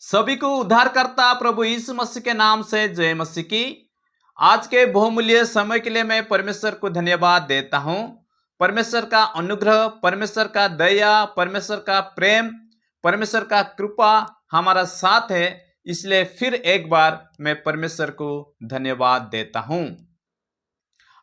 सभी को उद्धारकर्ता प्रभु यीशु मसीह के नाम से जय मसीह की। आज के बहुमूल्य समय के लिए मैं परमेश्वर को धन्यवाद देता हूं। परमेश्वर का अनुग्रह, परमेश्वर का दया, परमेश्वर का प्रेम, परमेश्वर का कृपा हमारा साथ है। इसलिए फिर एक बार मैं परमेश्वर को धन्यवाद देता हूं।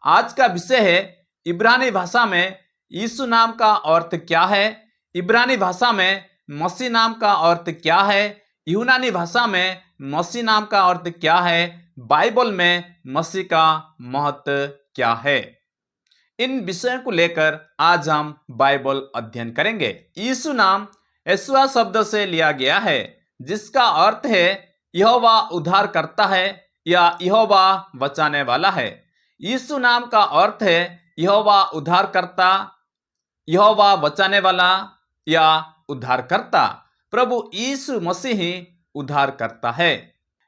आज का विषय है इब्रानी भाषा में यीशु नाम का अर्थ क्या है, इब्रानी भाषा में मसीह नाम का अर्थ क्या है, यूनानी भाषा में मसीह नाम का अर्थ क्या है, बाइबल में मसीह का महत्व क्या है। इन विषयों को लेकर आज हम बाइबल अध्ययन करेंगे। यीशु नाम यशुआ शब्द से लिया गया है, जिसका अर्थ है यहोवा उद्धार करता है या यहोवा बचाने वाला है। यीशु नाम का अर्थ है यहोवा उद्धार करता, यहोवा बचाने वाला या उद्धार करता। प्रभु यीशु मसीह ही उद्धार करता है।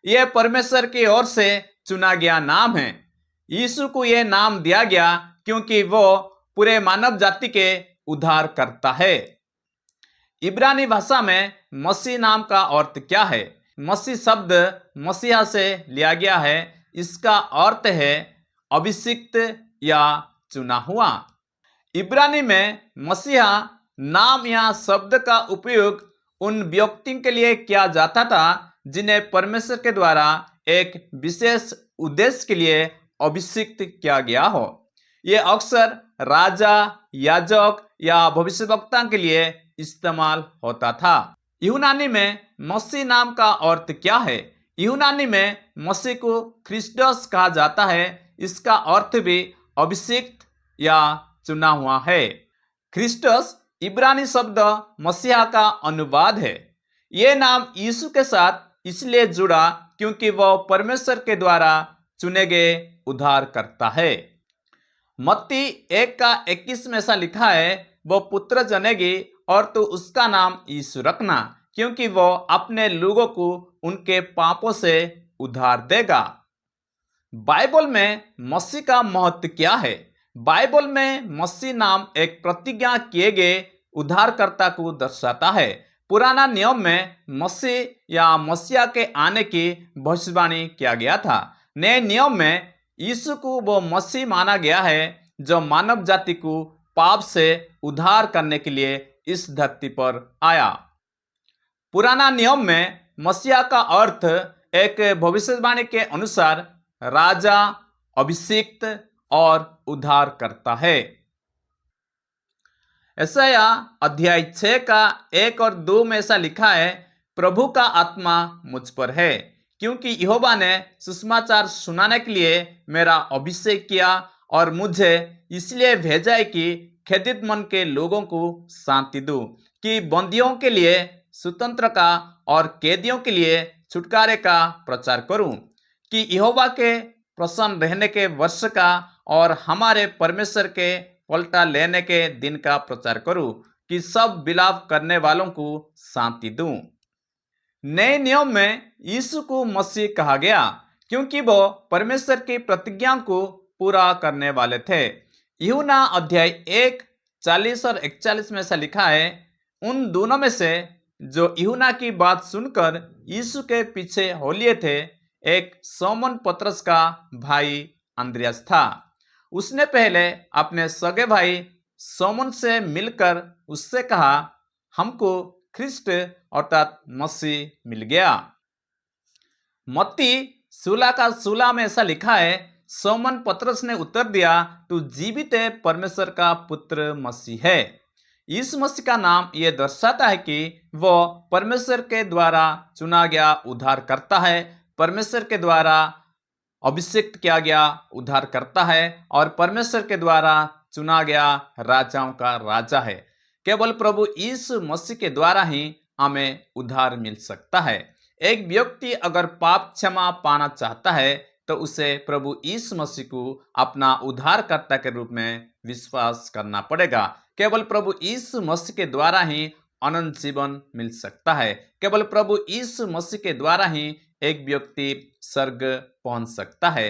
यह परमेश्वर की ओर से चुना गया नाम है। यीशु को यह नाम दिया गया क्योंकि वो पूरे मानव जाति के उद्धार करता है। इब्रानी भाषा में मसीह नाम का अर्थ क्या है? मसीह शब्द मसीहा से लिया गया है। इसका अर्थ है अभिषिक्त या चुना हुआ। इब्रानी में मसीहा नाम या शब्द का उपयोग उन व्यक्तियों के लिए किया जाता था जिन्हें परमेश्वर के द्वारा एक विशेष उद्देश्य के लिए अभिषिक्त किया गया हो। यह अक्सर राजा, याजक या भविष्यवक्ता के लिए इस्तेमाल होता था। यूनानी में मसीह नाम का अर्थ क्या है? यूनानी में मसीह को ख्रिस्टस कहा जाता है। इसका अर्थ भी अभिषिक्त या चुना हुआ है। ख्रिस्टस इब्रानी शब्द मसीहा का अनुवाद है। यह नाम यीशु के साथ इसलिए जुड़ा क्योंकि वह परमेश्वर के द्वारा चुने गए उद्धार करता है। मत्ती 1:21 में ऐसा लिखा है, वो पुत्र जनेगी और तू उसका नाम यीशु रखना, क्योंकि वो अपने लोगों को उनके पापों से उद्धार देगा। बाइबल में मसीह का महत्व क्या है? बाइबल में मसीह नाम एक प्रतिज्ञा किए गए उद्धारकर्ता को दर्शाता है। पुराना नियम में मसीह या मसीहा के आने की भविष्यवाणी किया गया था। नए नियम में यीशु को वो मसीह माना गया है जो मानव जाति को पाप से उद्धार करने के लिए इस धरती पर आया। पुराना नियम में मसीहा का अर्थ एक भविष्यवाणी के अनुसार राजा, अभिषिक्त और उद्धार करता है। यशायाह अध्याय 6 का 1 और 2 में ऐसा लिखा है, प्रभु का आत्मा मुझ पर है, क्योंकि यहोवा ने सुसमाचार सुनाने के लिए मेरा अभिषेक किया और मुझे इसलिए भेजा है कि खेदित मन के लोगों को शांति दूं, कि बंदियों के लिए स्वतंत्र का और कैदियों के लिए छुटकारे का प्रचार करूं, कि यहोवा के प्रसन्न रहने के वर्ष का और हमारे परमेश्वर के पलटा लेने के दिन का प्रचार करूं, कि सब विलाप करने वालों को शांति दूं। नए नियम में यीशु को मसीह कहा गया क्योंकि वो परमेश्वर की प्रतिज्ञा को पूरा करने वाले थे। यूहन्ना अध्याय 1:40 और 41 में ऐसा लिखा है, उन दोनों में से जो यूहन्ना की बात सुनकर यीशु के पीछे हो लिए थे, एक शमौन पतरस का भाई अंद्रियास था। उसने पहले अपने सगे भाई शमौन से मिलकर उससे कहा, हमको ख्रिस्ट अर्थात मसीह मिल गया। मत्ती 16:16 में ऐसा लिखा है, शमौन पतरस ने उत्तर दिया, तू जीवित परमेश्वर का पुत्र मसीह है। यीशु मसीह का नाम यह दर्शाता है कि वो परमेश्वर के द्वारा चुना गया उद्धार करता है, परमेश्वर के द्वारा अभिषेक किया गया उद्धार करता है और परमेश्वर के द्वारा चुना गया राजाओं का राजा है। केवल प्रभु यीशु मसीह के द्वारा ही हमें उद्धार मिल सकता है। एक व्यक्ति अगर पाप क्षमा पाना चाहता है तो उसे प्रभु यीशु मसीह को अपना उद्धारकर्ता के रूप में विश्वास करना पड़ेगा। केवल प्रभु यीशु मसीह के द्वारा ही अनंत जीवन मिल सकता है। केवल प्रभु यीशु मसीह के द्वारा ही एक व्यक्ति स्वर्ग पहुंच सकता है।